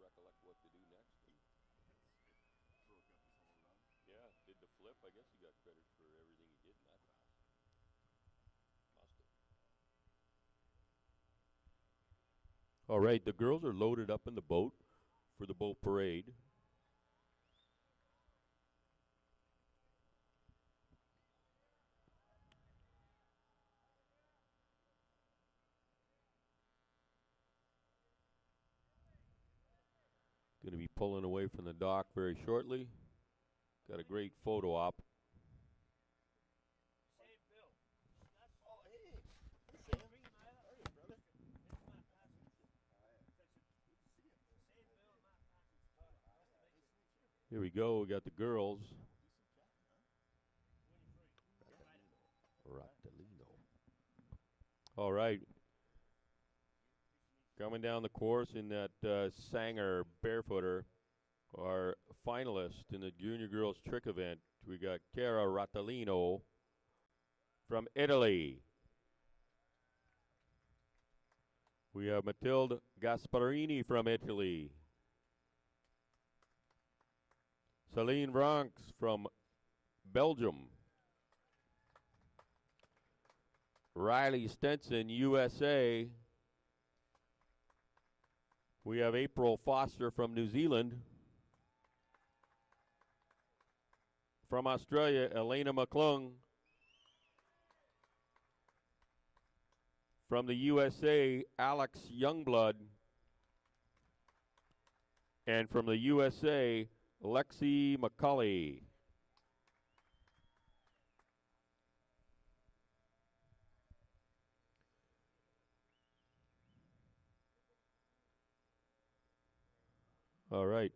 recollect what to do next. And Broke up his whole run. yeah, did the flip. I guess he got credit for everything he did in that pass. Must have. All right, the girls are loaded up in the boat for the boat parade. Going to be pulling away from the dock very shortly. Got a great photo op. Save Bill. That's Oh, hey. Hey, Sam. bring him out. How are you, brother? It's my passage. Good to see you. Save Bill and my passage. Nice to meet Nice to you. meet you. Here we go. We got the girls. Do some chatting, huh? 23. Rattalino. All right. Coming down the course in that Sanger Barefooter, our finalist in the Junior Girls Trick event, we got Cara Rattalino from Italy. We have Matilde Gasparini from Italy. Celine Vranks from Belgium. Riley Stenson, USA. We have April Foster from New Zealand. From Australia, Elena McClung. From the USA, Alex Youngblood. And from the USA, Lexi McCulley. All right,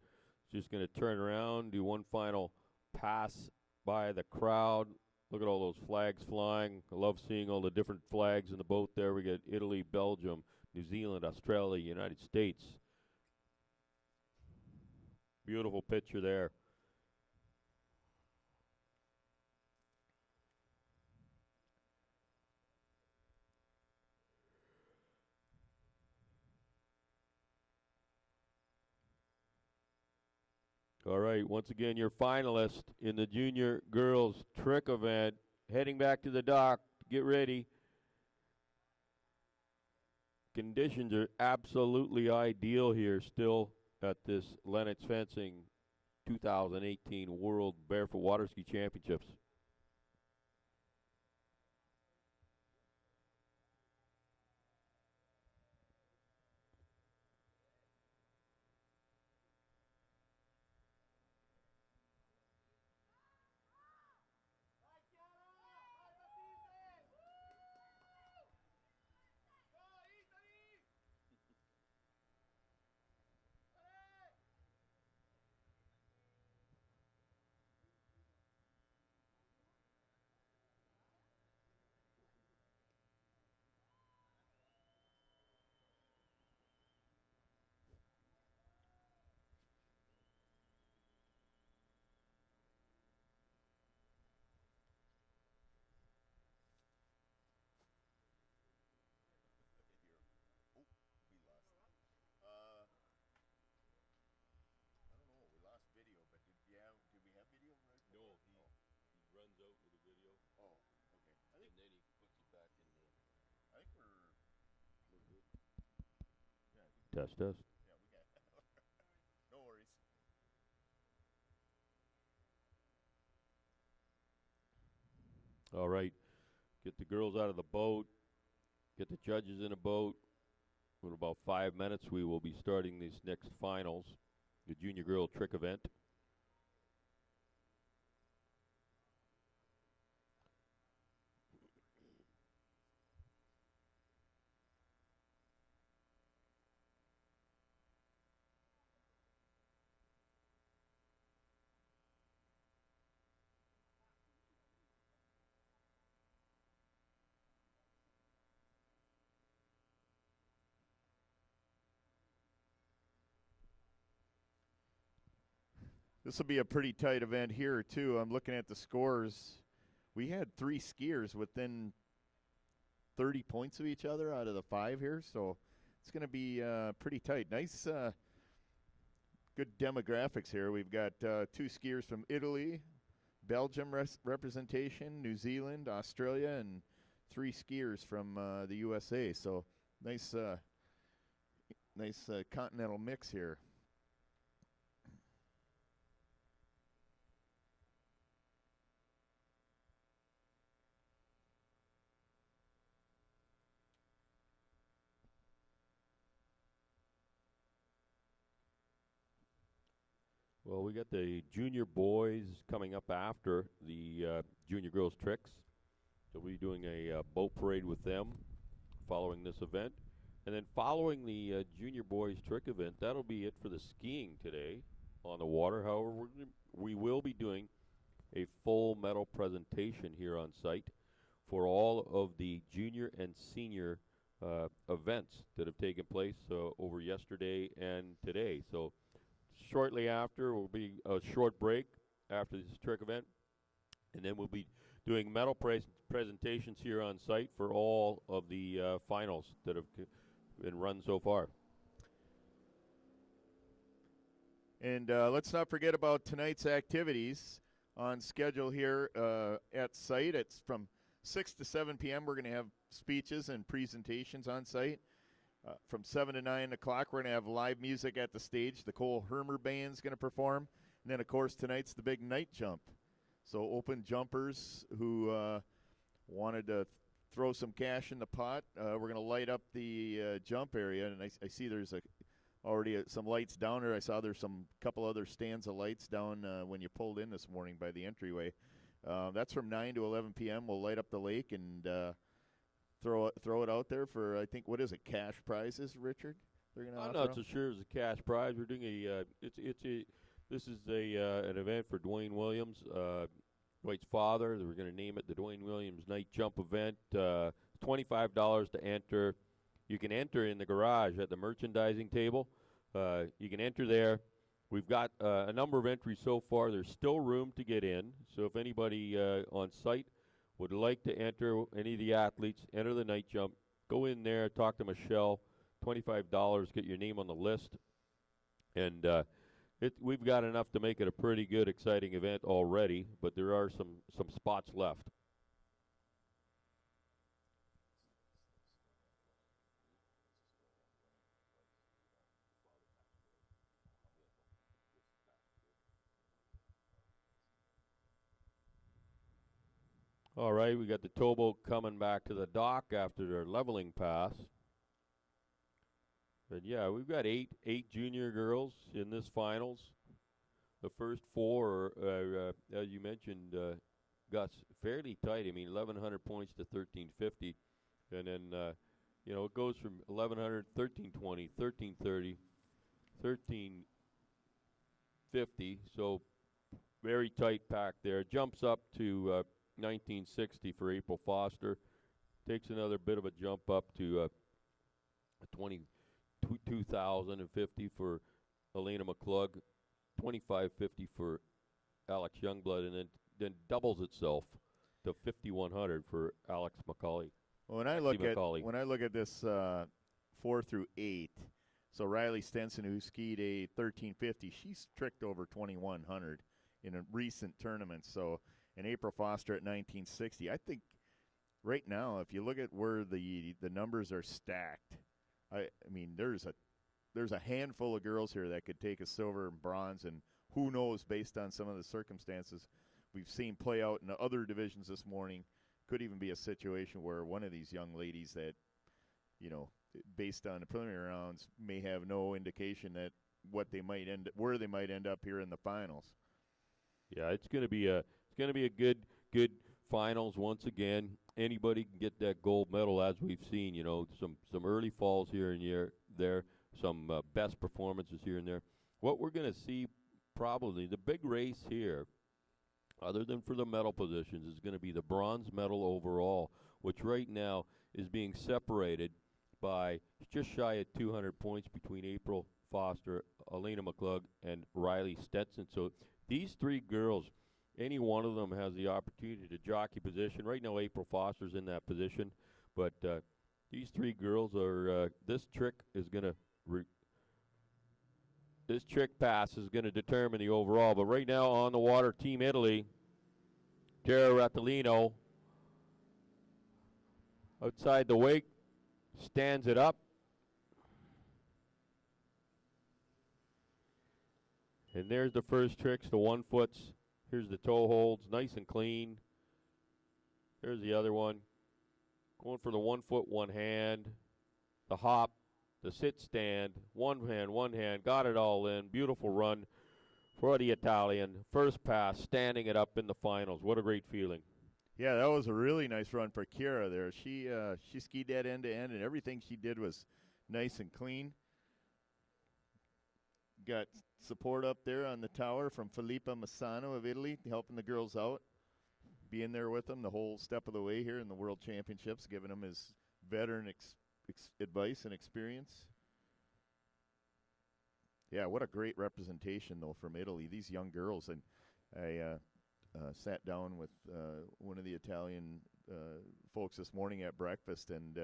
just going to turn around, do one final pass by the crowd. Look at all those flags flying. I love seeing all the different flags in the boat there. We got Italy, Belgium, New Zealand, Australia, United States. Beautiful picture there. All right, once again, your finalist in the Junior Girls Trick event. Heading back to the dock. Get ready. Conditions are absolutely ideal here still at this Lennox Fencing 2018 World Barefoot Waterski Championships. Oh, we lost. I don't know. We lost video, but did we have video right before? No, he runs out with the video. Oh, okay. And then he puts it back in the... I think we're good. Yeah, I think Test, test. yeah, we got no worries. All right, get the girls out of the boat, get the judges in a boat. In about 5 minutes, we will be starting these next finals, the Junior Girl Trick event. This will be a pretty tight event here, too. I'm looking at the scores. We had 3 skiers within 30 points of each other out of the 5 here, so it's going to be pretty tight. Nice good demographics here. We've got 2 skiers from Italy, Belgium representation, New Zealand, Australia, and 3 skiers from the USA. So nice, nice continental mix here. Well, we got the junior boys coming up after the junior girls tricks. So we'll be doing a boat parade with them following this event. And then following the junior boys trick event, that'll be it for the skiing today on the water. However, we will be doing a full medal presentation here on site for all of the junior and senior events that have taken place over yesterday and today. So shortly after will be a short break after this trick event, and then we'll be doing medal presentations here on site for all of the finals that have been run so far. And let's not forget about tonight's activities on schedule here at site. It's from 6 to 7 p.m. We're going to have speeches and presentations on site. From 7 to 9 o'clock, we're going to have live music at the stage. The Cole Hermer Band's going to perform. And then, of course, tonight's the big night jump. So open jumpers who wanted to throw some cash in the pot, we're going to light up the jump area. And I see there's already some lights down there. I saw there's some couple other stands of lights down when you pulled in this morning by the entryway. That's from 9 to 11 p.m. We'll light up the lake and throw it out there for, I think, what is it, cash prizes, Richard? They're gonna I'm not so sure it's a cash prize. We're doing this is an event for Dwayne Williams, Dwight's father. We're going to name it the Dwayne Williams Night Jump Event. $25 to enter. You can enter in the garage at the merchandising table. You can enter there. We've got a number of entries so far. There's still room to get in. So if anybody on site would like to enter, any of the athletes, enter the night jump, go in there, talk to Michelle. $25, get your name on the list. And we've got enough to make it a pretty good, exciting event already, but there are some spots left. All right, we got the towboat coming back to the dock after their leveling pass. But yeah, we've got eight junior girls in this finals. The first 4 are, as you mentioned, got fairly tight. I mean, 1,100 points to 1,350, and then it goes from 1,100, 1,320, 1,330, 1,350. So very tight pack there. Jumps up to 1960 for April Foster. Takes another bit of a jump up to 22,050 for Elena McClug, 2,550 for Alex Youngblood, and then doubles itself to 5,100 for Alex McCauley. Well, when I look at this 4 through 8, so Riley Stenson, who skied a 1350, she's tricked over 2,100 in a recent tournament. So, and April Foster at 1960. I think right now, if you look at where the numbers are stacked, I mean, there's a handful of girls here that could take a silver and bronze, and who knows, based on some of the circumstances we've seen play out in the other divisions this morning, could even be a situation where one of these young ladies that, based on the preliminary rounds, may have no indication that where they might end up here in the finals. Yeah, it's going to be a good finals once again. Anybody can get that gold medal, as we've seen. Some early falls here and there, some best performances here and there. What we're going to see, probably the big race here, other than for the medal positions, is going to be the bronze medal overall, which right now is being separated by just shy of 200 points between April Foster, Elena McClug, and Riley Stetson. So these 3 girls, any one of them has the opportunity to jockey position. Right now, April Foster's in that position, but these 3 girls are. This trick is going to this trick pass is going to determine the overall. But right now on the water, Team Italy, Tara Rattolino outside the wake, stands it up. And there's the first tricks, the 1 foots. Here's the toe holds, nice and clean. There's the other one. Going for the 1 foot, 1 hand. The hop, the sit stand, 1 hand, got it all in. Beautiful run for the Italian. First pass, standing it up in the finals. What a great feeling. Yeah, that was a really nice run for Kira there. She skied that end to end, and everything she did was nice and clean. Got support up there on the tower from Filippa Massano of Italy, helping the girls out, being there with them the whole step of the way here in the World Championships, giving them his veteran advice and experience. Yeah, what a great representation, though, from Italy. These young girls. And I sat down with one of the Italian folks this morning at breakfast and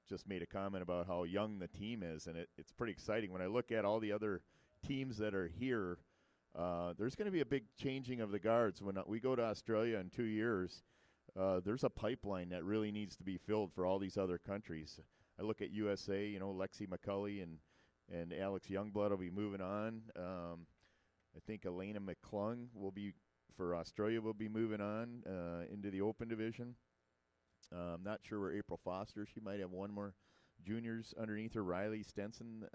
just made a comment about how young the team is. And it's pretty exciting. When I look at all the other teams that are here, there's going to be a big changing of the guards. When we go to Australia in 2 years, there's a pipeline that really needs to be filled for all these other countries. I look at USA, you know, Lexi McCulley and Alex Youngblood will be moving on. I think Elena McClung for Australia will be moving on into the open division. I'm not sure where April Foster, she might have one more juniors underneath her. Riley Stenson,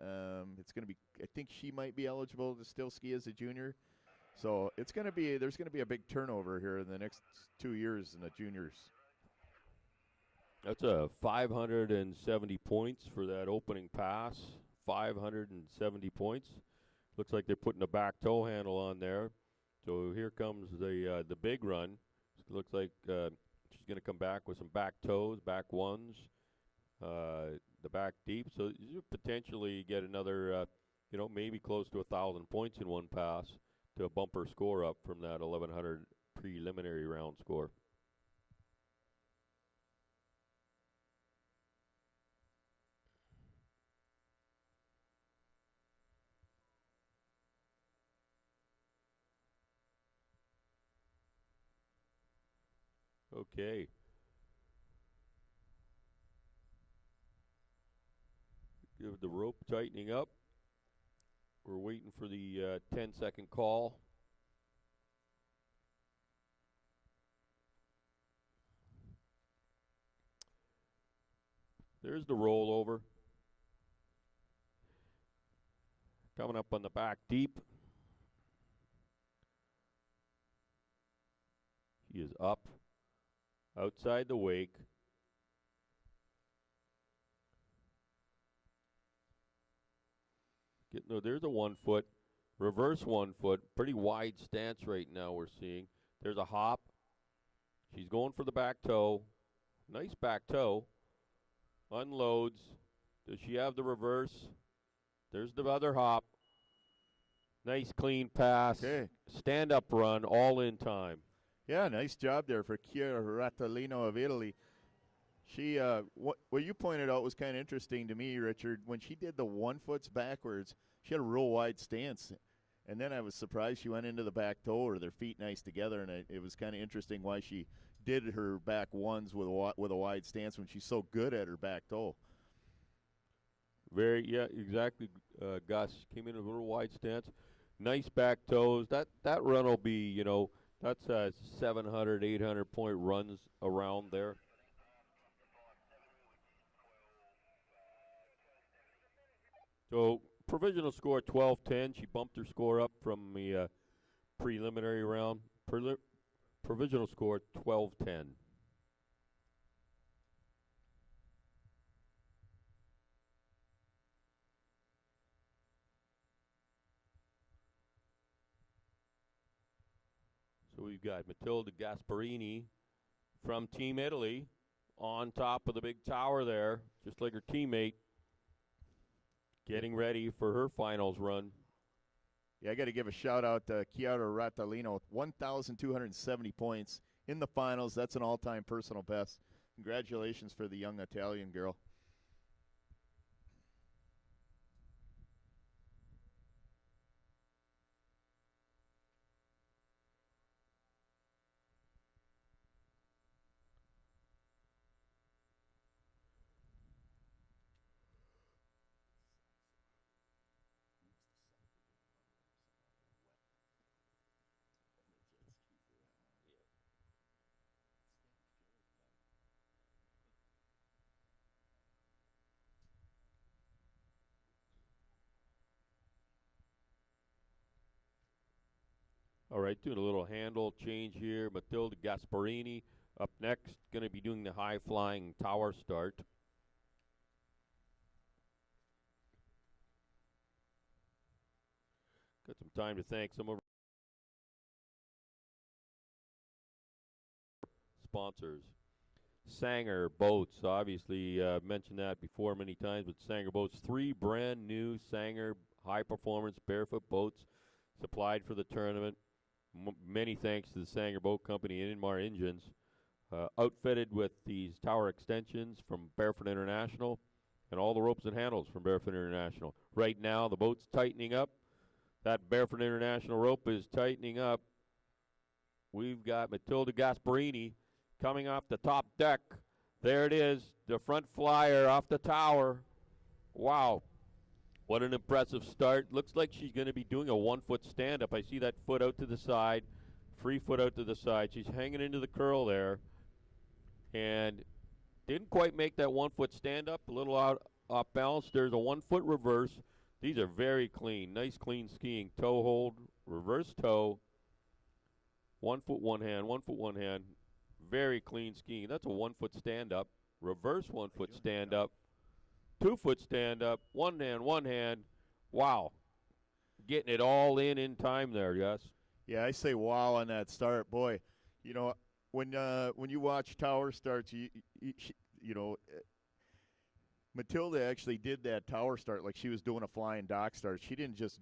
it's going to be, I think she might be eligible to still ski as a junior. So there's going to be a big turnover here in the next 2 years in the juniors. That's a 570 points for that opening pass. 570 points. Looks like they're putting a back toe handle on there. So here comes the big run. Looks like she's going to come back with some back toes, back ones, the back deep. So you potentially get another, maybe close to 1,000 points in one pass to bump her score up from that 1,100 preliminary round score. Okay. Give the rope tightening up. We're waiting for the 10-second call. There's the rollover. Coming up on the back deep. She is up. Outside the wake. There's a 1 foot. Reverse 1 foot. Pretty wide stance right now we're seeing. There's a hop. She's going for the back toe. Nice back toe. Unloads. Does she have the reverse? There's the other hop. Nice clean pass. Okay. Stand-up run, all in time. Yeah, nice job there for Chiara Rattolino of Italy. She, what you pointed out was kind of interesting to me, Richard. When she did the 1 foots backwards, she had a real wide stance. And then I was surprised she went into the back toe or their feet nice together. And it was kind of interesting why she did her back ones with a wide stance when she's so good at her back toe. Yeah, exactly. Gus came in with a little wide stance. Nice back toes. That run will be, that's 700, 800 point runs around there. So provisional score 12-10. She bumped her score up from the preliminary round. Provisional score 12-10. So we've got Matilda Gasparini from Team Italy on top of the big tower there, just like her teammate, getting ready for her finals run. Yeah, I got to give a shout-out to Chiara Rattolino, 1,270 points in the finals. That's an all-time personal best. Congratulations for the young Italian girl. All right, doing a little handle change here. Matilda Gasparini up next, going to be doing the high-flying tower start. Got some time to thank some of our sponsors. Sanger Boats, obviously mentioned that before many times, but Sanger Boats, 3 brand new Sanger high-performance barefoot boats supplied for the tournament. Many thanks to the Sanger Boat Company and Inmar Engines. Outfitted with these tower extensions from Barefoot International and all the ropes and handles from Barefoot International. Right now, the boat's tightening up. That Barefoot International rope is tightening up. We've got Matilda Gasparini coming off the top deck. There it is, the front flyer off the tower. Wow, what an impressive start. Looks like she's going to be doing a 1-foot stand-up. I see that foot out to the side, free foot out to the side. She's hanging into the curl there and didn't quite make that 1-foot stand-up, a little out off balance. There's a 1-foot reverse. These are very clean, nice clean skiing. Toe hold, reverse toe, 1 foot, 1 hand, 1 foot, 1 hand. Very clean skiing. That's a 1-foot stand-up, reverse 1-foot stand-up, 2-foot stand-up, 1 hand, 1 hand. Wow. Getting it all in time there, yes. Yeah, I say wow on that start. Boy, you know, when you watch tower starts, you know, Matilda actually did that tower start like she was doing a flying dock start. She didn't just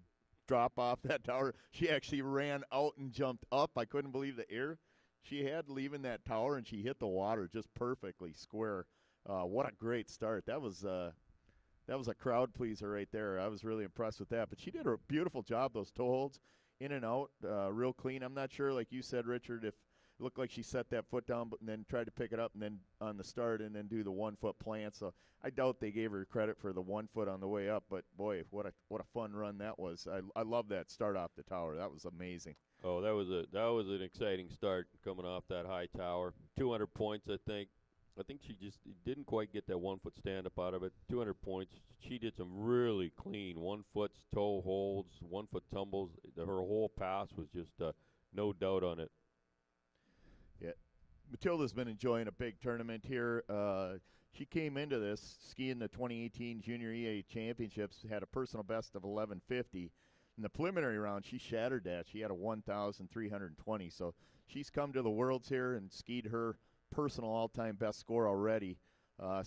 drop off that tower. She actually ran out and jumped up. I couldn't believe the air she had leaving that tower, and she hit the water just perfectly square. What a great start. That was a crowd pleaser right there. I was really impressed with that. But she did a beautiful job, those toe holds, in and out, real clean. I'm not sure, like you said, Richard, if it looked like she set that foot down but and then tried to pick it up and then on the start and then do the 1-foot plant. So I doubt they gave her credit for the 1 foot on the way up. But, boy, what a fun run that was. I love that start off the tower. That was amazing. Oh, that was an exciting start coming off that high tower. 200 points, I think. I think she just didn't quite get that 1-foot stand-up out of it. 200 points. She did some really clean 1-foot toe holds, 1-foot tumbles. Her whole pass was just no doubt on it. Yeah, Matilda's been enjoying a big tournament here. She came into this skiing the 2018 Junior EA Championships, had a personal best of 1150. In the preliminary round, she shattered that. She had a 1,320. So she's come to the Worlds here and skied her personal all-time best score already. All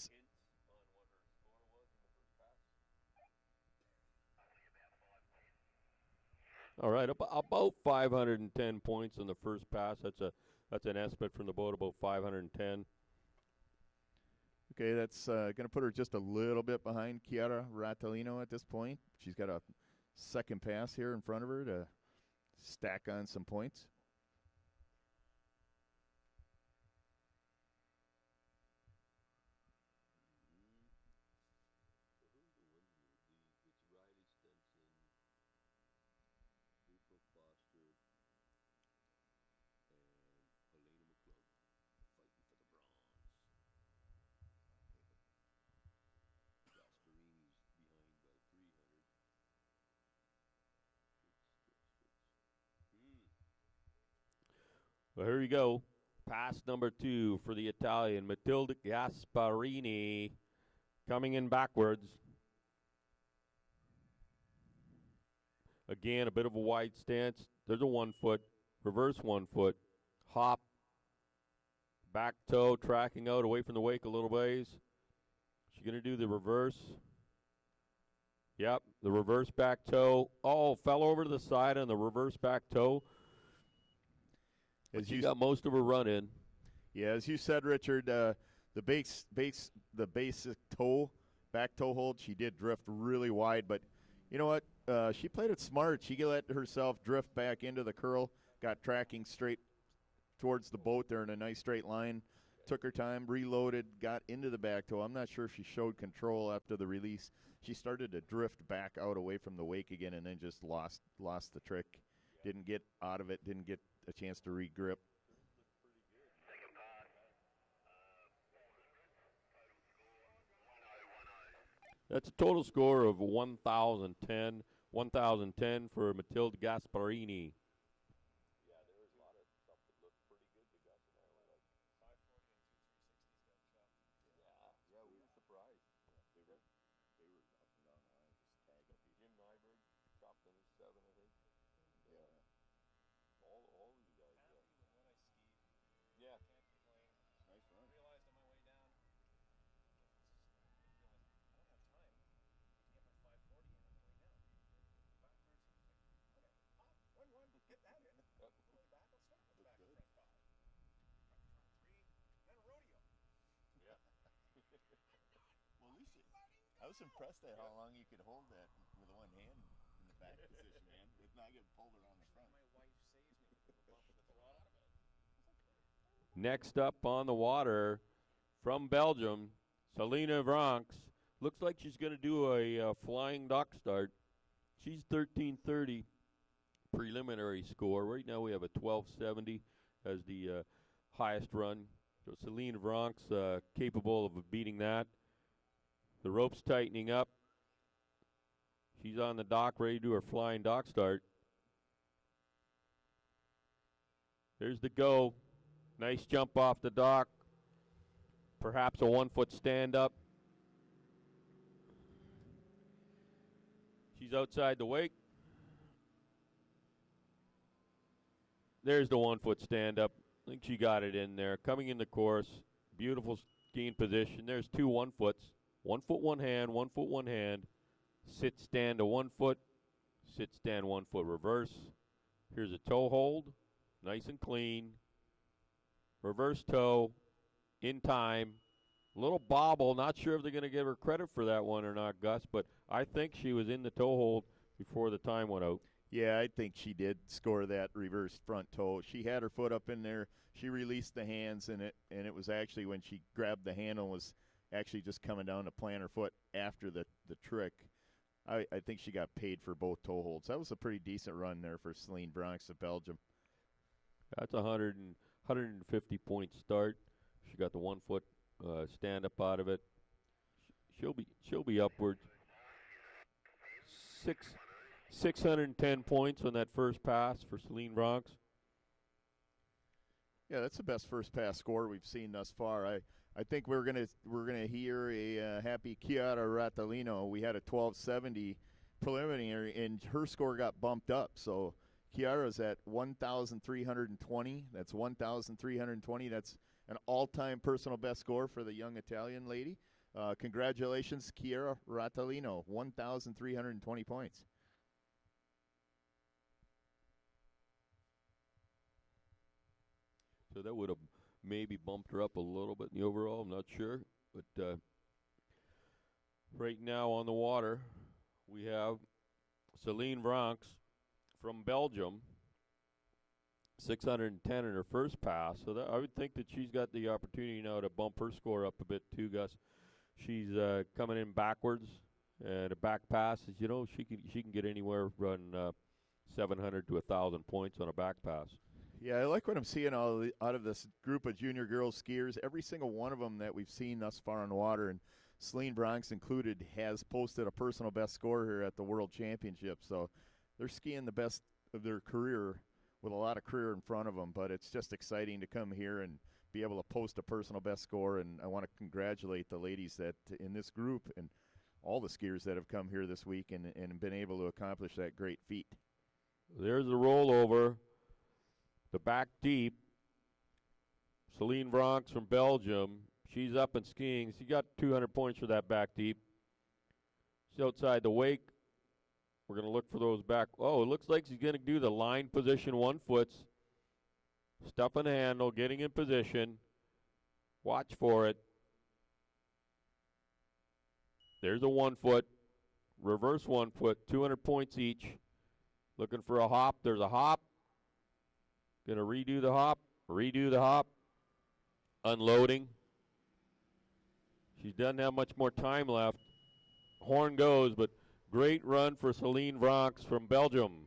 right, about 510 points on the first pass. That's an estimate from the boat, about 510. Okay, that's going to put her just a little bit behind Chiara Rattalino at this point. She's got a second pass here in front of her to stack on some points. Well, here we go. Pass number 2 for the Italian, Matilda Gasparini, coming in backwards. Again, a bit of a wide stance. There's a 1-foot, reverse 1-foot, hop, back toe, tracking out away from the wake a little ways. She's going to do the reverse. Yep, the reverse back toe. Oh, fell over to the side on the reverse back toe. As you got most of her run in. Yeah, as you said, Richard, the basic toe, back toe hold, she did drift really wide. But you know what? She played it smart. She let herself drift back into the curl, got tracking straight towards the boat there in a nice straight line. Took her time, reloaded, got into the back toe. I'm not sure if she showed control after the release. She started to drift back out away from the wake again and then just lost the trick. Didn't get out of it, didn't get a chance to re-grip. That's a total score of 1,010 for Matilda Gasparini. was impressed at how long you could hold that with one hand in the back position, man. If not getting pulled around the front. My wife saves me from the bump of the throttle. Next up on the water from Belgium, Selena Vranks. Looks like she's going to do a flying dock start. She's 1330 preliminary score. Right now we have a 1270 as the highest run. So Selena Vranks capable of beating that. The rope's tightening up. She's on the dock, ready to do her flying dock start. There's the go. Nice jump off the dock. Perhaps a 1-foot stand-up. She's outside the wake. There's the 1-foot stand-up. I think she got it in there. Coming in the course. Beautiful skiing position. There's two 1-foots. 1 foot, 1 hand, 1 foot, 1 hand. Sit, stand to 1 foot. Sit, stand, 1 foot reverse. Here's a toe hold. Nice and clean. Reverse toe. In time. A little bobble. Not sure if they're going to give her credit for that one or not, Gus, but I think she was in the toe hold before the time went out. Yeah, I think she did score that reverse front toe. She had her foot up in there. She released the hands, and it was actually when she grabbed the handle was actually just coming down to plant her foot after the trick. I think she got paid for both toe holds. That was a pretty decent run there for Celine Bronx of Belgium. That's a 150-point start. She got the 1 foot stand up out of it. She'll be upwards. 610 points on that first pass for Celine Bronx. Yeah, that's the best first pass score we've seen thus far. I think we're gonna hear a happy Chiara Rattalino. We had a 1270 preliminary, and her score got bumped up. So Chiara's at 1,320. That's 1,320. That's an all-time personal best score for the young Italian lady. Congratulations, Chiara Rattalino, 1,320 points. So that would have maybe bumped her up a little bit in the overall. I'm not sure. But right now on the water, we have Celine Vranks from Belgium, 610 in her first pass. So that, I would think that she's got the opportunity now to bump her score up a bit too, Gus. She's coming in backwards, and a back pass is, you know, she can get anywhere run 700 to 1,000 points on a back pass. Yeah, I like what I'm seeing out of this group of junior girls skiers. Every single one of them that we've seen thus far on water, and Celine Bronx included, has posted a personal best score here at the World Championship. So they're skiing the best of their career with a lot of career in front of them. But it's just exciting to come here and be able to post a personal best score. And I want to congratulate the ladies that in this group and all the skiers that have come here this week and been able to accomplish that great feat. There's a rollover. The back deep, Celine Vranks from Belgium. She's up and skiing. She got 200 points for that back deep. She's outside the wake. We're going to look for those back. Oh, it looks like she's going to do the line position 1 foots. Stuffing the handle, getting in position. Watch for it. There's a 1 foot. Reverse 1 foot, 200 points each. Looking for a hop. There's a hop. Going to redo the hop, unloading. She doesn't have much more time left. Horn goes, but great run for Celine Vranks from Belgium.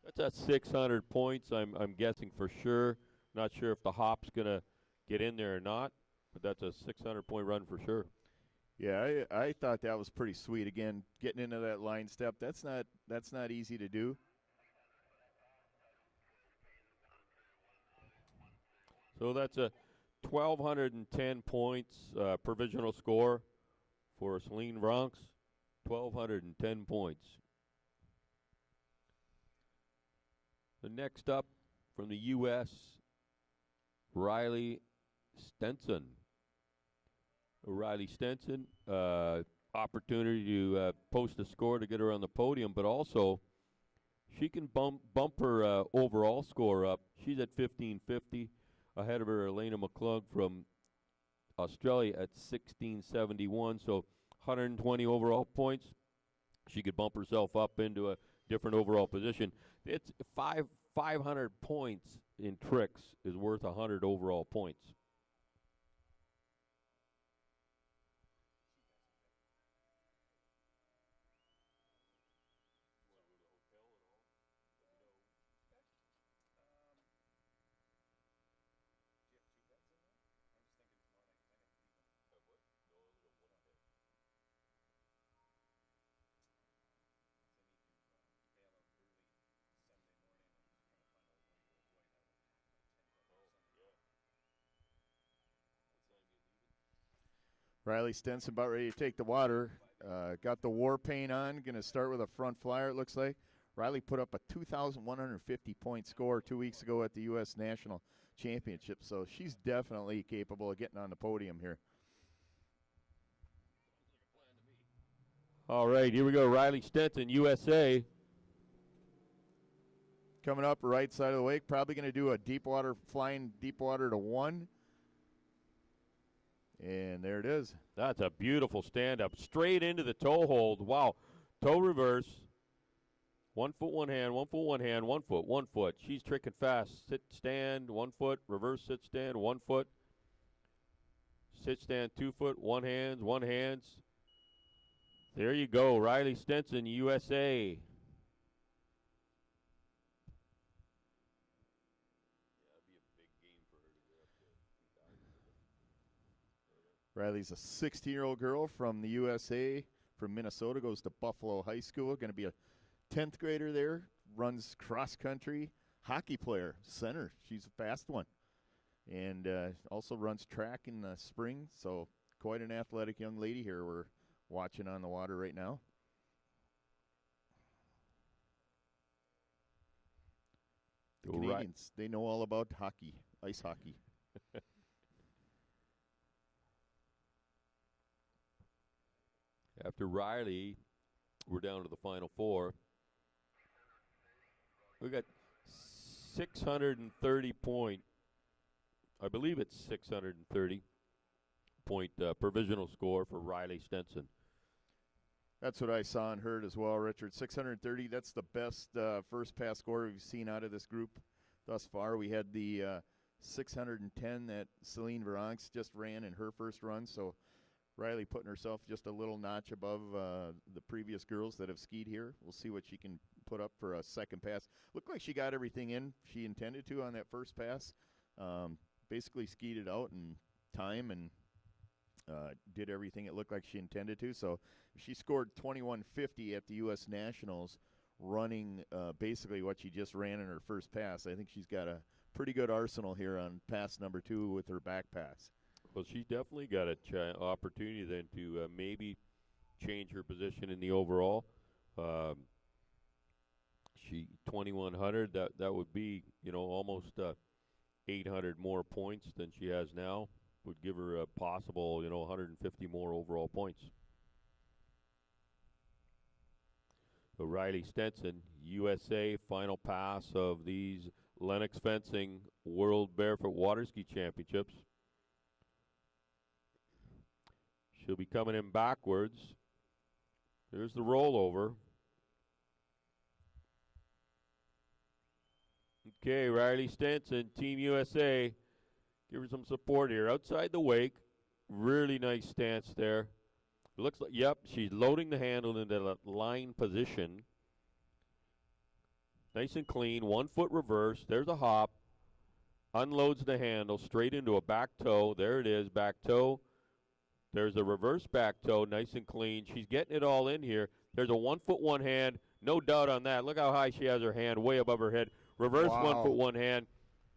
That's at 600 points, I'm guessing for sure. Not sure if the hop's going to get in there or not, but that's a 600-point run for sure. Yeah, I thought that was pretty sweet. Again, getting into that line step, that's not easy to do. So that's a 1,210 points provisional score for Celine Vranks. 1,210 points. The next up from the U.S., Riley Stenson. Riley Stenson, opportunity to post a score to get her on the podium, but also she can bump her overall score up. She's at 1,550. Ahead of her, Elena McClung from Australia at 1671. So 120 overall points. She could bump herself up into a different overall position. It's 500 points in tricks is worth 100 overall points. Riley Stenson about ready to take the water. Got the war paint on. Going to start with a front flyer, it looks like. Riley put up a 2,150 point score 2 weeks ago at the U.S. National Championship, so she's definitely capable of getting on the podium here. All right, here we go. Riley Stenson, USA. Coming up right side of the wake, probably going to do a deep water, flying deep water to 1. And there it is. That's a beautiful stand-up. Straight into the toe hold. Wow. Toe reverse. 1 foot, 1 hand, 1 foot, 1 hand, 1 foot, 1 foot. She's tricking fast. Sit, stand, 1 foot, reverse, sit, stand, 1 foot. Sit, stand, 2 foot, 1 hands, 1 hands. There you go. Riley Stenson, USA. Riley's a 16-year-old girl from the USA, from Minnesota, goes to Buffalo High School. Going to be a 10th grader there, runs cross country, hockey player, center. She's a fast one. And also runs track in the spring, so quite an athletic young lady here we're watching on the water right now. The Canadians, they know all about hockey, ice hockey. After Riley, we're down to the final 4. We got 630 point, I believe it's 630 point provisional score for Riley Stenson. That's what I saw and heard as well, Richard. 630, that's the best first pass score we've seen out of this group thus far. We had the 610 that Celine Veronks just ran in her first run, so Riley putting herself just a little notch above the previous girls that have skied here. We'll see what she can put up for a second pass. Looked like she got everything in she intended to on that first pass. Basically skied it out in time and did everything it looked like she intended to. So she scored 2150 at the U.S. Nationals, running basically what she just ran in her first pass. I think she's got a pretty good arsenal here on pass number 2 with her back pass. Well, she's definitely got an opportunity then to maybe change her position in the overall. She 2100. That would be almost 800 more points than she has now. Would give her a possible 150 more overall points. So Riley Stenson, USA, final pass of these Lennox Fencing World Barefoot Waterski Championships. She'll be coming in backwards. There's the rollover. Okay, Riley Stenson, Team USA. Give her some support here. Outside the wake. Really nice stance there. Looks like, yep, she's loading the handle into the line position. Nice and clean. 1 foot reverse. There's a hop. Unloads the handle straight into a back toe. There it is, back toe. There's a reverse back toe, nice and clean. She's getting it all in here. There's a 1 foot 1 hand, no doubt on that. Look how high she has her hand, way above her head. Reverse 1 foot 1 hand.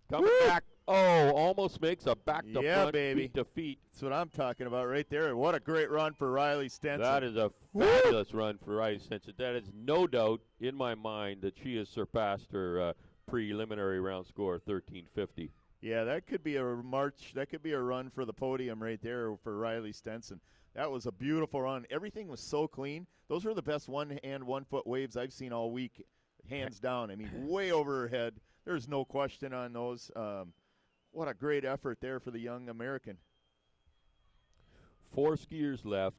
Coming back. Oh, almost makes a back to front, baby. feet to feet. That's what I'm talking about right there. What a great run for Riley Stenson. That is a fabulous run for Riley Stenson. That is no doubt in my mind that she has surpassed her preliminary round score, 1350. Yeah, that could be a march. That could be a run for the podium right there for Riley Stenson. That was a beautiful run. Everything was so clean. Those were the best 1 hand, 1 foot waves I've seen all week, hands down. I mean, way over her head. There's no question on those. What a great effort there for the young American. 4 skiers left.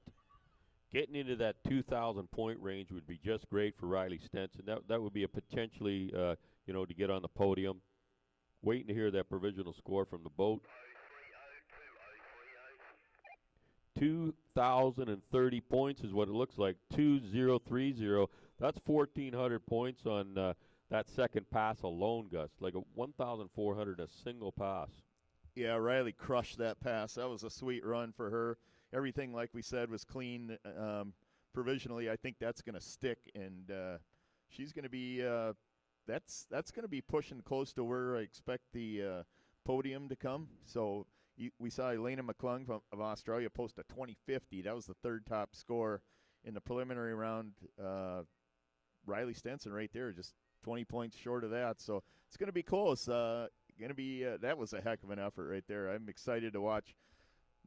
Getting into that 2,000 point range would be just great for Riley Stenson. That would be a potentially, to get on the podium. Waiting to hear that provisional score from the boat. 2,030 points is what it looks like. 2,030. That's 1,400 points on that second pass alone, Gus. Like a 1,400 a single pass. Yeah, Riley crushed that pass. That was a sweet run for her. Everything, like we said, was clean. Provisionally, I think that's going to stick, and she's going to be that's going to be pushing close to where I expect the podium to come. So we saw Elena McClung of Australia post a 2050. That was the third top score in the preliminary round. Riley Stenson right there, just 20 points short of that. So it's going to be close. Going to be that was a heck of an effort right there. I'm excited to watch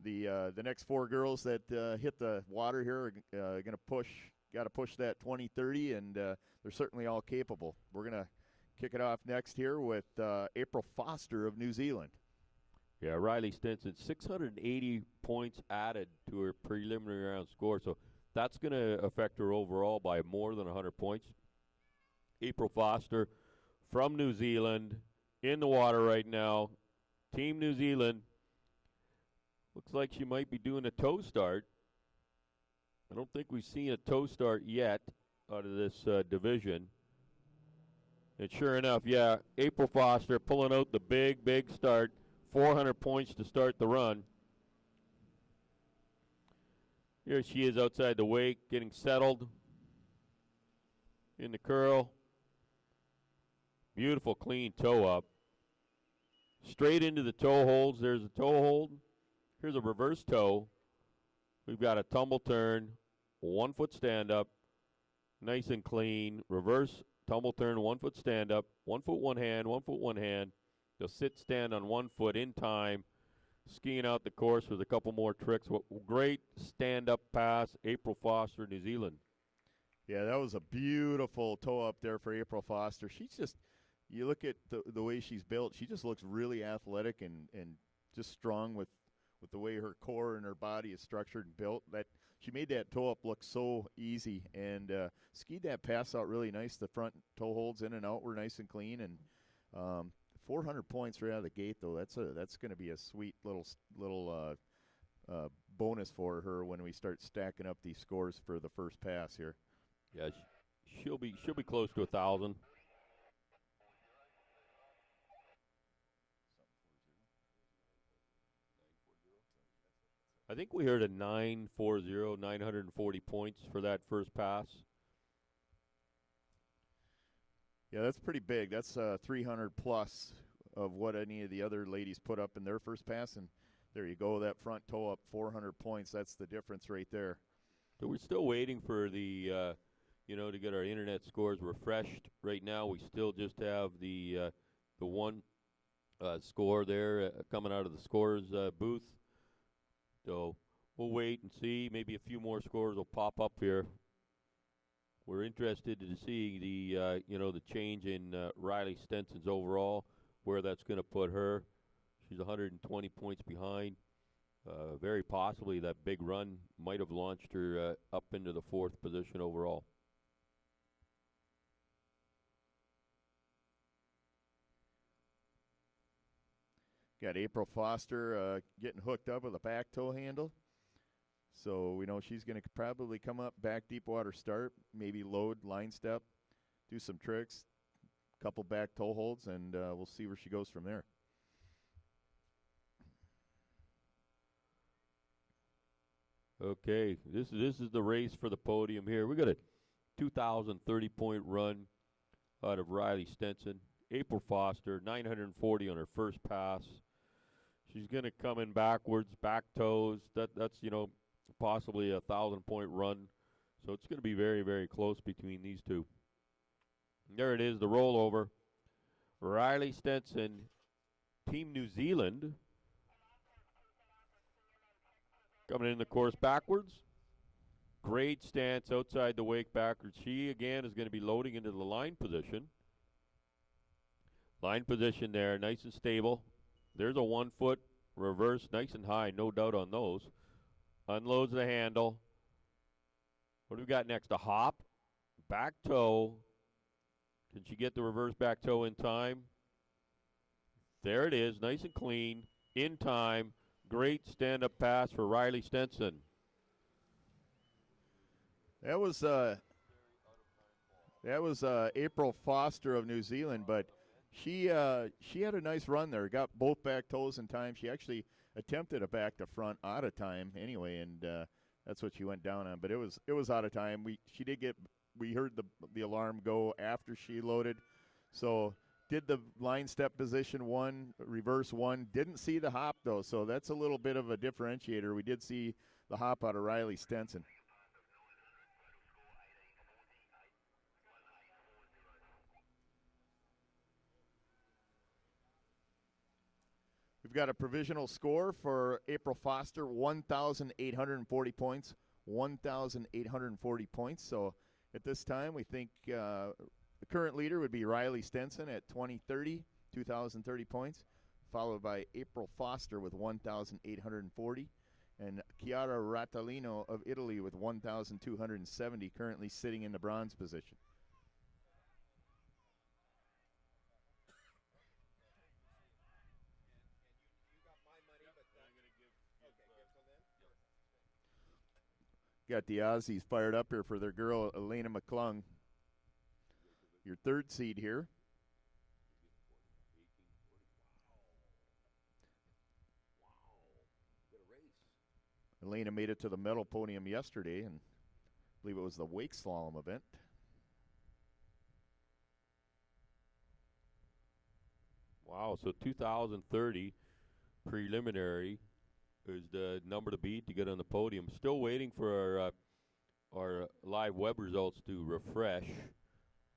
the next 4 girls that hit the water here are going to got to push that 2030, and they're certainly all capable. We're going to kick it off next here with April Foster of New Zealand. Yeah, Riley Stenson, 680 points added to her preliminary round score, so that's going to affect her overall by more than 100 points. April Foster from New Zealand in the water right now. Team New Zealand. Looks like she might be doing a toe start. I don't think we've seen a toe start yet out of this division. And sure enough, yeah, April Foster pulling out the big start. 400 points to start the run. Here she is outside the wake, getting settled in the curl. Beautiful clean toe up. Straight into the toe holds. There's a toe hold. Here's a reverse toe. We've got a tumble turn, 1 foot stand up, nice and clean. Reverse tumble turn, 1 foot stand up, 1 foot, 1 hand, 1 foot, 1 hand. They'll sit, stand on 1 foot in time, skiing out the course with a couple more tricks. Great stand-up pass, April Foster, New Zealand. Yeah, that was a beautiful toe up there for April Foster. She's just, you look at the way she's built, she just looks really athletic and just strong with the way her core and her body is structured and built. That she made that toe up look so easy and skied that pass out really nice. The front toe holds in and out were nice and clean, and 400 points right out of the gate, though. That's going to be a sweet little bonus for her when we start stacking up these scores for the first pass here. Yeah, she'll be close to 1,000. I think we heard a 940, 940 points for that first pass. Yeah, that's pretty big. That's 300 plus of what any of the other ladies put up in their first pass. And there you go, that front toe up, 400 points. That's the difference right there. So we're still waiting for the, to get our internet scores refreshed. Right now, we still just have the one score there coming out of the scores booth. So we'll wait and see. Maybe a few more scores will pop up here. We're interested to see the change in Riley Stenson's overall, where that's going to put her. She's 120 points behind. Very possibly that big run might have launched her up into the 4th position overall. Got April Foster getting hooked up with a back toe handle. So we know she's going to probably come up back deep water start, maybe load, line step, do some tricks, couple back toe holds, and we'll see where she goes from there. Okay, this is the race for the podium here. We got a 2,030 point run out of Riley Stenson. April Foster, 940 on her first pass. She's going to come in backwards, back toes. That's possibly a 1,000 point run. So it's going to be very, very close between these two. There it is, the rollover. Riley Stenson, Team New Zealand, coming in the course backwards. Great stance outside the wake backwards. She, again, is going to be loading into the line position. Line position there, nice and stable. There's a 1 foot reverse, nice and high, no doubt on those. unloads the handle. What do we got next? A hop, back toe. Can she get the reverse back toe in time? There it is, nice and clean, in time. Great stand-up pass for Riley Stenson. That was April Foster of New Zealand, but she had a nice run there. Got both back toes in time. She actually attempted a back to front out of time anyway, and that's what she went down on. But it was out of time. We heard the alarm go after she loaded, so did the line step position one, reverse one. Didn't see the hop though, so that's a little bit of a differentiator. We did see the hop out of Riley Stenson. We've got a provisional score for April Foster, 1,840 points. 1,840 points. So at this time, we think the current leader would be Riley Stenson at 2,030 points, followed by April Foster with 1,840, and Chiara Rattalino of Italy with 1,270, currently sitting in the bronze position. Got the Aussies fired up here for their girl, Elena McClung. Your third seed here. Elena made it to the medal podium yesterday, and I believe it was the wake slalom event. Wow, so 2030 preliminary is the number to beat to get on the podium. Still waiting for our live web results to refresh.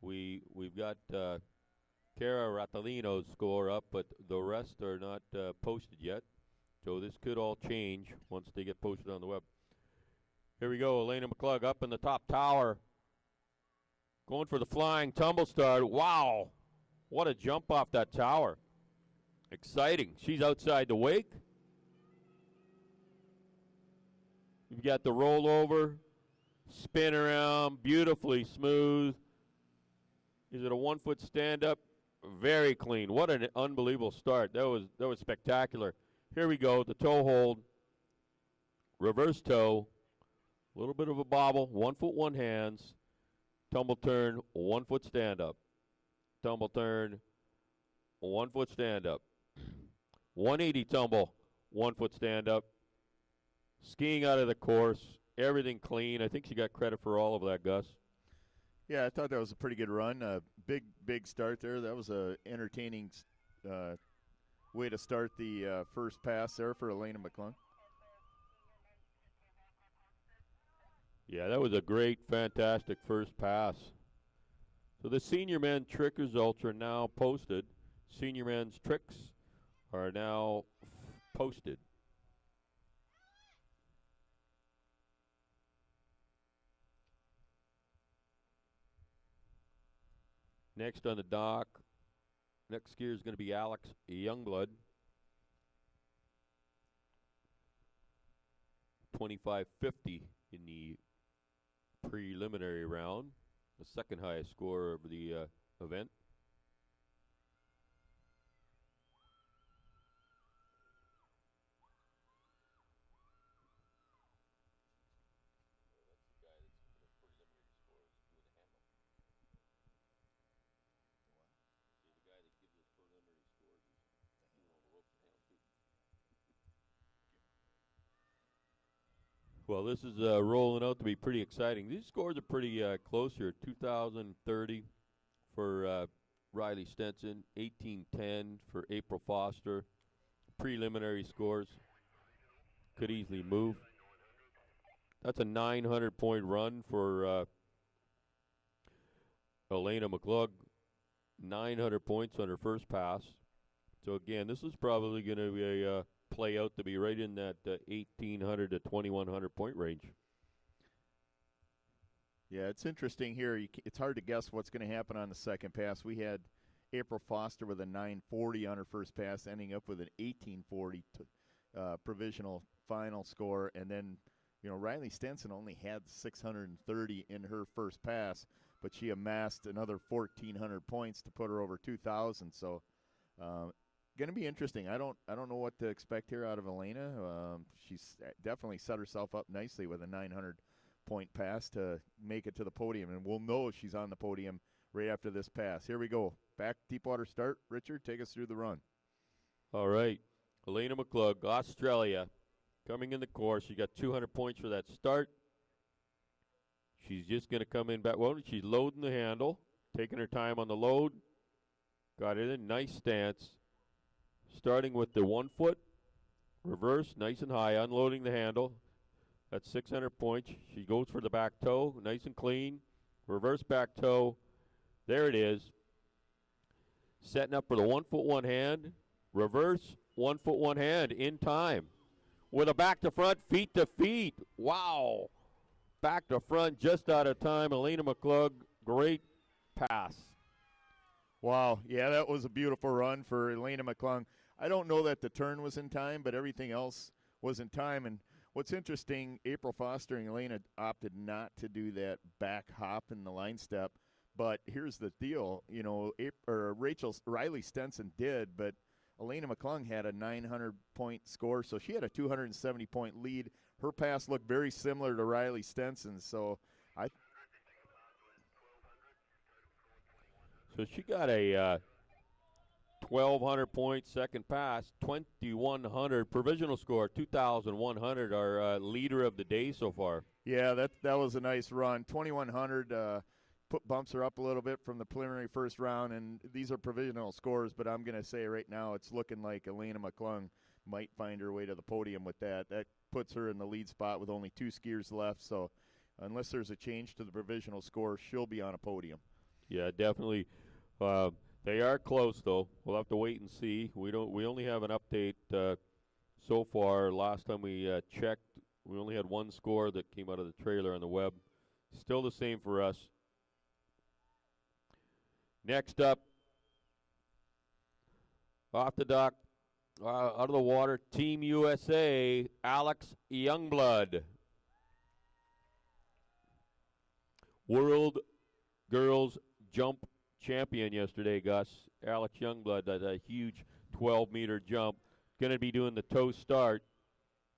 We've got Cara Rattalino's score up, but the rest are not posted yet. So this could all change once they get posted on the web. Here we go, Elena McClung up in the top tower. Going for the flying tumble start. Wow, what a jump off that tower. Exciting. She's outside the wake. You've got the rollover, spin around, beautifully smooth. Is it a 1 foot stand up? Very clean. What an unbelievable start. That was spectacular. Here we go, the toe hold, reverse toe, a little bit of a bobble, 1 foot, one hands, tumble turn, 1 foot stand up. Tumble turn, 1 foot stand up. 180 tumble, 1 foot stand up. Skiing out of the course, everything clean. I think she got credit for all of that, Gus. Yeah, I thought that was a pretty good run. Big start there. That was a entertaining way to start the first pass there for Elena McClung. Yeah, that was a great, fantastic first pass. So the senior men trick results are now posted. Senior men's tricks are now posted. Next on the dock, next skier is going to be Alex Youngblood. 25.50 in the preliminary round, the second highest score of the event. Well, this is rolling out to be pretty exciting. These scores are pretty close here. 2030 for Riley Stenson, 1810 for April Foster. Preliminary scores could easily move. That's a 900-point run for Elena McClung. 900 points on her first pass. So again, this is probably going to be a play out to be right in that 1,800 to 2,100 point range. Yeah, it's interesting here. It's hard to guess what's going to happen on the second pass. We had April Foster with a 940 on her first pass, ending up with an 1840 provisional final score, and then Riley Stenson only had 630 in her first pass, but she amassed another 1,400 points to put her over 2,000. So, going to be interesting. I don't know what to expect here out of Elena. She's definitely set herself up nicely with a 900-point pass to make it to the podium, and we'll know if she's on the podium right after this pass. Here we go. Back Deepwater start. Richard, take us through the run. All right. Elena McClung, Australia, coming in the course. She got 200 points for that start. She's just going to come in back. Well, she's loading the handle, taking her time on the load. Got it in nice stance. Starting with the 1 foot, reverse, nice and high, unloading the handle. That's 600 points. She goes for the back toe, nice and clean. Reverse back toe. There it is. Setting up for the 1 foot, 1 hand. Reverse, 1 foot, 1 hand in time. With a back to front, feet to feet. Wow. Back to front, just out of time. Elena McClung, great pass. Wow. Yeah, that was a beautiful run for Elena McClung. I don't know that the turn was in time, but everything else was in time. And what's interesting, April Foster and Elena opted not to do that back hop in the line step. But here's the deal, Riley Stenson did, but Elena McClung had a 900-point score, so she had a 270-point lead. Her pass looked very similar to Riley Stenson's, so So she got a 1,200-point second pass, 2,100 provisional score, 2,100. Our leader of the day so far. Yeah, that was a nice run. 2,100 bumps her up a little bit from the preliminary first round, and these are provisional scores. But I'm going to say right now it's looking like Elena McClung might find her way to the podium with that. That puts her in the lead spot with only 2 skiers left. So unless there's a change to the provisional score, she'll be on a podium. Yeah, definitely. They are close, though. We'll have to wait and see. We only have an update so far. Last time we checked, we only had 1 score that came out of the trailer on the web. Still the same for us. Next up, off the dock, out of the water, Team USA, Alex Youngblood. World Girls Jump champion yesterday, Gus. Alex Youngblood, that huge 12-meter jump. Going to be doing the toe start,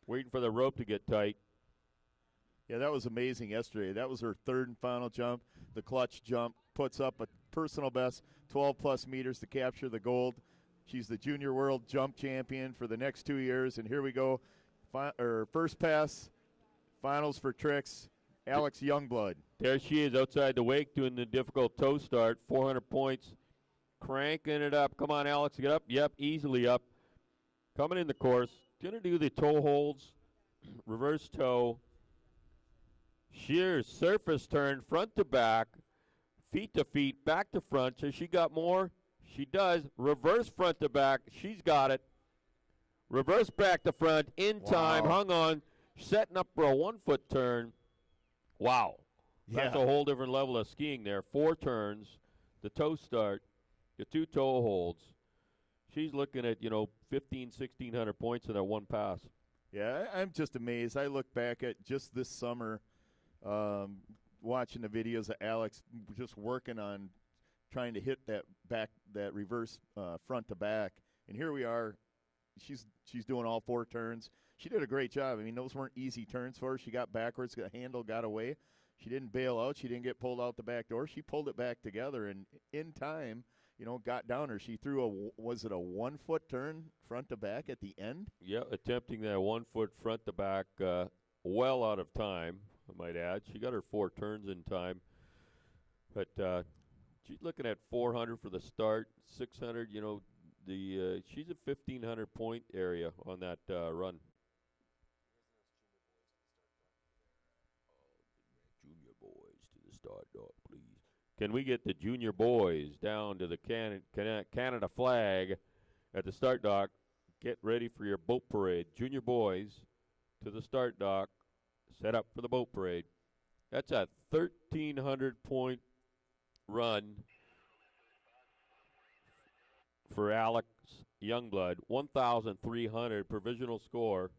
waiting for the rope to get tight. Yeah, that was amazing yesterday. That was her 3rd and final jump. The clutch jump puts up a personal best, 12-plus meters to capture the gold. She's the Junior World Jump Champion for the next 2 years. And here we go. First pass, finals for tricks, Alex Youngblood. There she is outside the wake doing the difficult toe start, 400 points, cranking it up. Come on, Alex, get up. Yep, easily up. Coming in the course, going to do the toe holds, reverse toe, sheer surface turn, front to back, feet to feet, back to front. So she got more. She does. Reverse front to back. She's got it. Reverse back to front in time. Hung on. Setting up for a 1 foot turn. Wow. That's a whole different level of skiing there. 4 turns, the toe start, the 2 toe holds. She's looking at, 1,600 points in that 1 pass. Yeah, I'm just amazed. I look back at just this summer watching the videos of Alex just working on trying to hit that reverse front to back. And here we are. She's doing all 4 turns. She did a great job. I mean, those weren't easy turns for her. She got backwards, the handle got away. She didn't bail out. She didn't get pulled out the back door. She pulled it back together, and in time, got down her. She threw was it a 1 foot turn front to back at the end? Yeah, attempting that 1 foot front to back well out of time, I might add. She got her 4 turns in time. But she's looking at 400 for the start, 600, she's a 1,500 point area on that run. Junior boys to the start dock, please. Can we get the junior boys down to the Canada flag at the start dock? Get ready for your boat parade. Junior boys to the start dock, set up for the boat parade. That's a 1,300-point run for Alex Youngblood. 1,300 provisional score.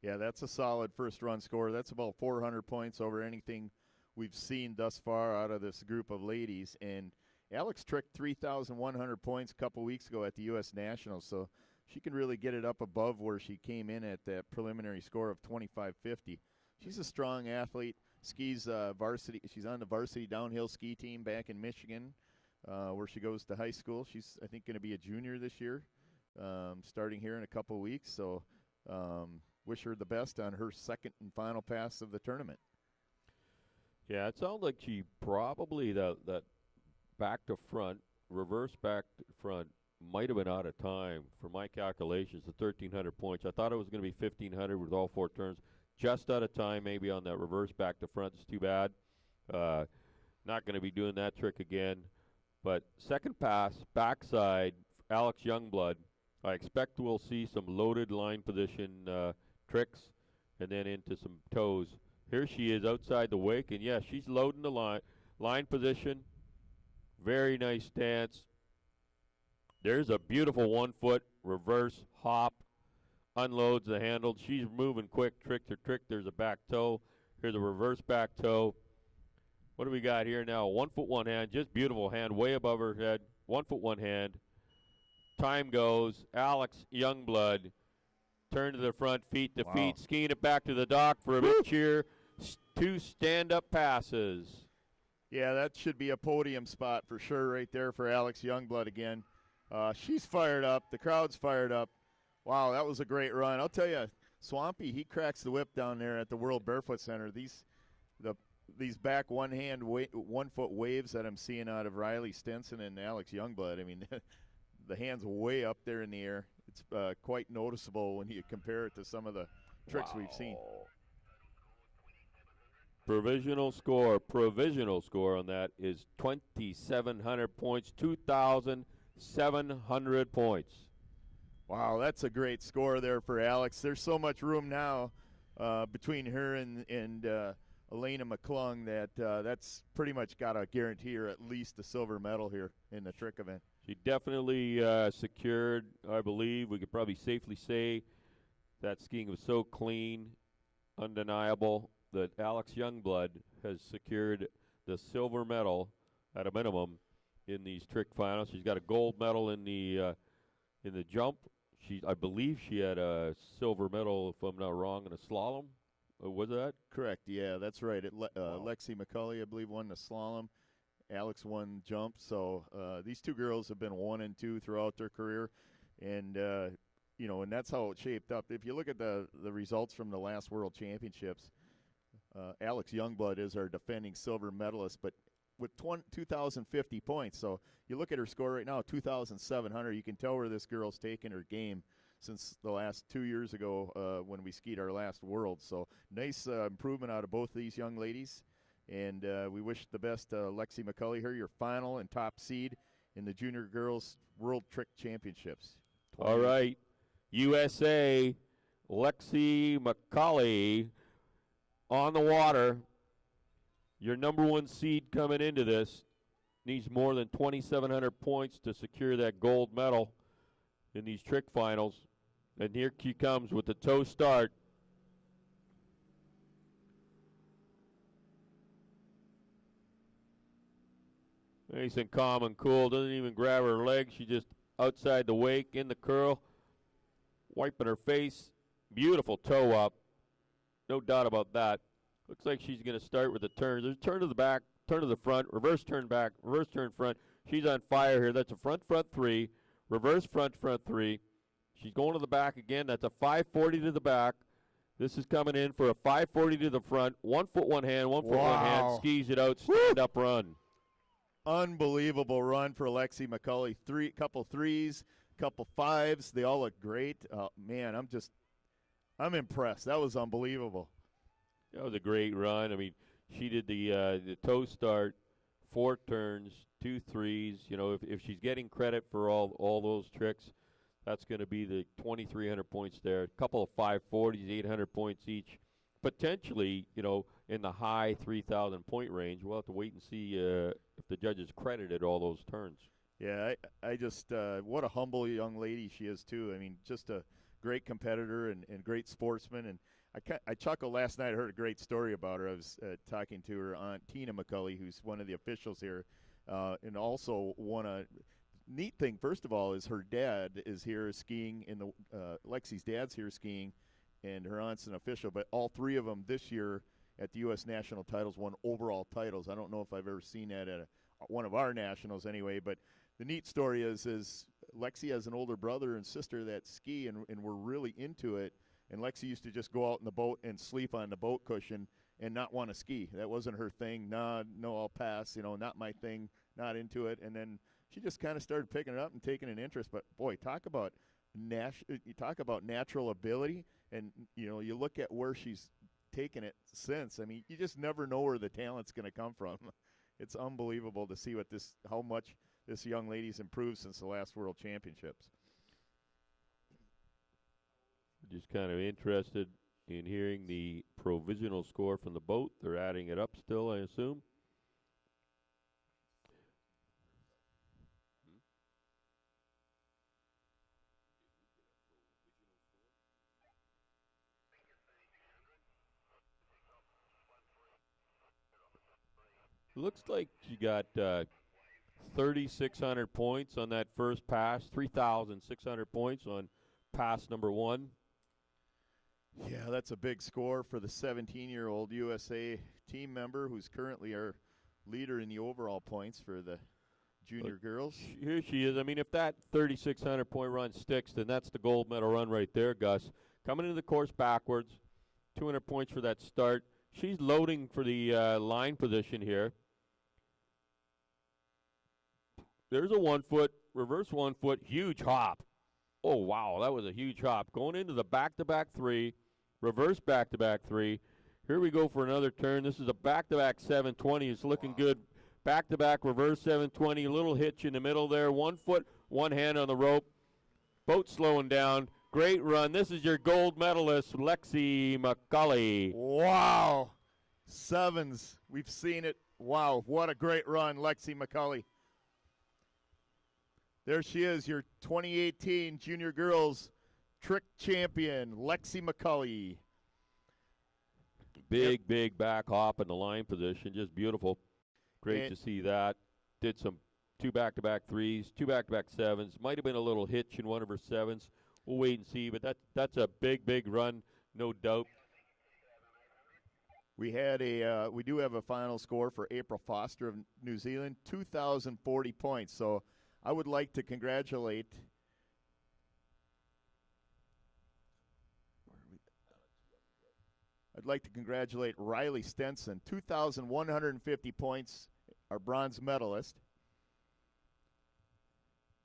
Yeah, that's a solid first run score. That's about 400 points over anything we've seen thus far out of this group of ladies. And Alex tricked 3,100 points a couple weeks ago at the U.S. Nationals, so she can really get it up above where she came in at that preliminary score of 2550. She's a strong athlete. Skis varsity. She's on the varsity downhill ski team back in Michigan, where she goes to high school. She's, I think, going to be a junior this year, starting here in a couple weeks. So wish her the best on her second and final pass of the tournament. Yeah, it sounds like she probably that back to front, reverse back to front, might have been out of time for my calculations. The 1,300 points. I thought it was going to be 1,500 with all four turns. Just out of time, maybe on that reverse back to front. It's too bad. Not going to be doing that trick again. But second pass, backside, Alex Youngblood. I expect we'll see some loaded line position tricks and then into some toes. Here she is outside the wake, and yeah, she's loading the line position. Very nice stance. There's a beautiful 1 foot reverse hop. Unloads the handle. She's moving quick. Trick to trick. There's a back toe. Here's a reverse back toe. What do we got here now? 1 foot 1 hand. Just beautiful hand. Way above her head. 1 foot 1 hand. Time goes. Alex Youngblood. Turn to the front. Feet to feet. Skiing it back to the dock for a big cheer. 2 stand-up passes. Yeah, that should be a podium spot for sure right there for Alex Youngblood again. She's fired up. The crowd's fired up. Wow, that was a great run. I'll tell you, Swampy, he cracks the whip down there at the World Barefoot Center. These back 1 foot waves that I'm seeing out of Riley Stinson and Alex Youngblood. I mean, the hand's way up there in the air. It's quite noticeable when you compare it to some of the tricks we've seen. Provisional score on that is 2,700 points, 2,700 points. Wow, that's a great score there for Alex. There's so much room now between her and Elena McClung that that's pretty much got to guarantee her at least a silver medal here in the trick event. She definitely secured, I believe, we could probably safely say that skiing was so clean, undeniable, that Alex Youngblood has secured the silver medal at a minimum in these trick finals. She's got a gold medal in the jump. I believe she had a silver medal, if I'm not wrong, in a slalom. Was that? Correct. Yeah, that's right. Lexi McCulley, I believe, won the slalom. Alex won jump. So these two girls have been 1 and 2 throughout their career, and and that's how it shaped up. If you look at the results from the last World Championships, Alex Youngblood is our defending silver medalist, but with 2,050 points. So you look at her score right now, 2,700. You can tell where this girl's taken her game since the last 2 years ago when we skied our last World. So nice improvement out of both these young ladies. And we wish the best to Lexi McCulley here, your final and top seed in the Junior Girls World Trick Championships. All right. USA, Lexi McCulley on the water. Your number 1 seed coming into this needs more than 2,700 points to secure that gold medal in these trick finals. And here she comes with the toe start. Nice and calm and cool. Doesn't even grab her leg. She just outside the wake in the curl, wiping her face. Beautiful toe up. No doubt about that. Looks like she's going to start with a turn. There's a turn to the back, turn to the front, reverse turn back, reverse turn front. She's on fire here. That's a front 3, reverse front 3. She's going to the back again. That's a 540 to the back. This is coming in for a 540 to the front. 1 foot 1 hand, 1 foot 1 hand. Skis it out, stand up run. Unbelievable run for Lexi McCulley. Couple threes, couple fives. They all look great. Man, I'm impressed. That was unbelievable. That was a great run. I mean, she did the toe start, 4 turns, 2 threes. You know, if she's getting credit for all those tricks, that's going to be the 2,300 points there. A couple of 540s, 800 points each. Potentially, in the high 3,000 point range. We'll have to wait and see if the judges credited all those turns. Yeah, I just what a humble young lady she is too. I mean, just a great competitor and great sportsman. And I chuckled last night. I heard a great story about her. I was talking to her aunt, Tina McCulley, who's one of the officials here, and also neat thing, first of all, is her dad is here skiing in the Lexi's dad's here skiing, and her aunt's an official. But all three of them this year at the U.S. National Titles won overall titles. I don't know if I've ever seen that at one of our nationals anyway. But the neat story is Lexi has an older brother and sister that ski, and we're really into it. And Lexi used to just go out in the boat and sleep on the boat cushion and not want to ski. That wasn't her thing. No, I'll pass. Not my thing. Not into it. And then she just kind of started picking it up and taking an interest. But boy, talk about natural ability. And you look at where she's taken it since. I mean, you just never know where the talent's going to come from. It's unbelievable to see how much this young lady's improved since the last World Championships. Just kind of interested in hearing the provisional score from the boat. They're adding it up still, I assume. Looks like you got 3,600 points on that first pass, 3,600 points on pass number one. Yeah, that's a big score for the 17-year-old USA team member who's currently our leader in the overall points for the junior girls. Here she is. I mean, if that 3,600 point run sticks, then that's the gold medal run right there, Gus. Coming into the course backwards, 200 points for that start. She's loading for the line position here. There's a 1 foot, reverse 1 foot, huge hop. Oh, wow, that was a huge hop. Going into the back-to-back three, reverse back-to-back three. Here we go for another turn. This is a back-to-back 720. It's looking good. Back-to-back reverse 720, a little hitch in the middle there. 1 foot, one hand on the rope. Boat slowing down. Great run. This is your gold medalist, Lexi McCulley. Wow. Sevens. We've seen it. Wow, what a great run, Lexi McCulley. There she is, your 2018 Junior Girls Trick Champion, Lexi McCulley. Big back hop in the line position, just beautiful. Great to see that. Did some 2 back-to-back threes, 2 back-to-back sevens. Might have been a little hitch in one of her sevens. We'll wait and see, but that's a big run, no doubt. We do have a final score for April Foster of New Zealand, 2,040 points. So I would like to congratulate Riley Stenson, 2,150 points, our bronze medalist.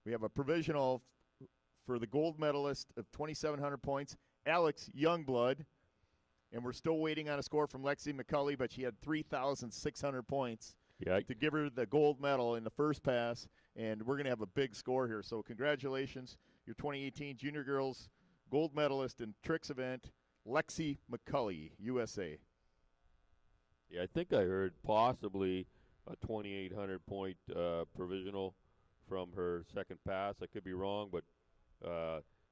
We have a provisional for the gold medalist of 2,700 points, Alex Youngblood. And we're still waiting on a score from Lexi McCulley, but she had 3,600 points to give her the gold medal in the first pass. And we're going to have a big score here. So congratulations, your 2018 Junior Girls gold medalist in tricks event, Lexi McCulley, USA. Yeah, I think I heard possibly a 2,800 point provisional from her second pass. I could be wrong, but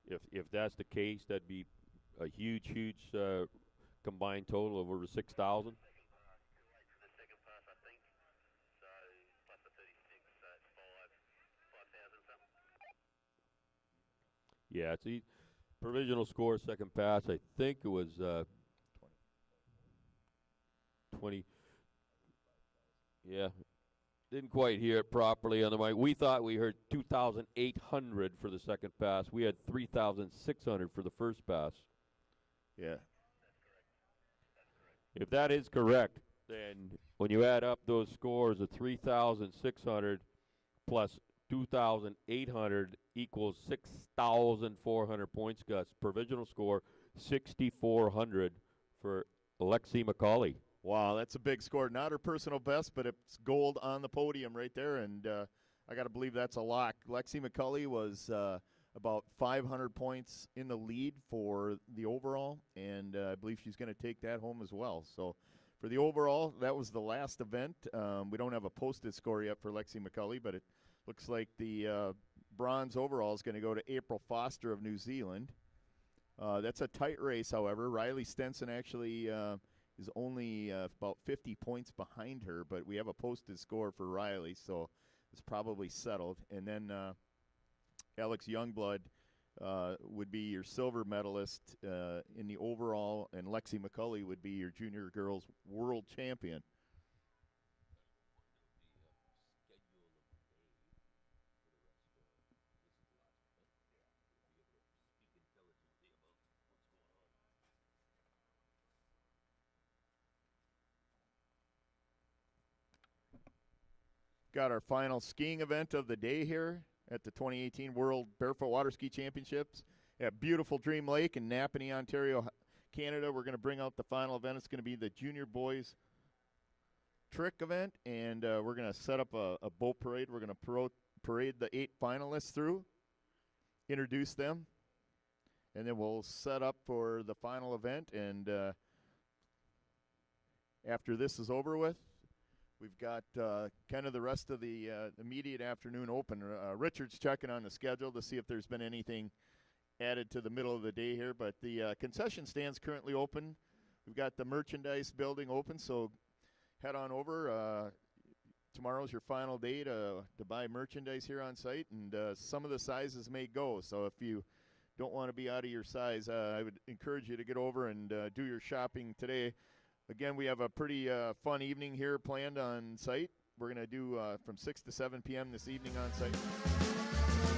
if that's the case, that'd be a huge combined total of over 6,000. Yeah, it's a provisional score, second pass. I think it was 20. Yeah, didn't quite hear it properly on the mic. We thought we heard 2,800 for the second pass. We had 3,600 for the first pass. Yeah. If that is correct, then when you add up those scores of 3,600 plus 2,800 equals 6,400 points, Gus. Provisional score 6,400 for Lexi McCulley. Wow, that's a big score. Not her personal best, but it's gold on the podium right there, and I got to believe that's a lock. Lexi McCulley was about 500 points in the lead for the overall, and I believe she's going to take that home as well. So for the overall, that was the last event. We don't have a posted score yet for Lexi McCulley, but it looks like the bronze overall is going to go to April Foster of New Zealand. That's a tight race, however. Riley Stenson actually is only about 50 points behind her, but we have a posted score for Riley, so it's probably settled. And then Alex Youngblood would be your silver medalist in the overall, and Lexi McCulley would be your junior girls world champion. Got our final skiing event of the day here at the 2018 World Barefoot Waterski Championships at beautiful Dream Lake in Napanee, Ontario, Canada. We're going to bring out the final event. It's going to be the junior boys trick event, and we're going to set up a boat parade. We're going to parade the 8 finalists through, introduce them, and then we'll set up for the final event. And after this is over with, we've got kind of the rest of the immediate afternoon open. Richard's checking on the schedule to see if there's been anything added to the middle of the day here, but the concession stand's currently open. We've got the merchandise building open, so head on over. Tomorrow's your final day to buy merchandise here on site, and some of the sizes may go, so if you don't want to be out of your size, I would encourage you to get over and do your shopping today. Again, we have a pretty fun evening here planned on site. We're going to do from 6 to 7 p.m. this evening on site.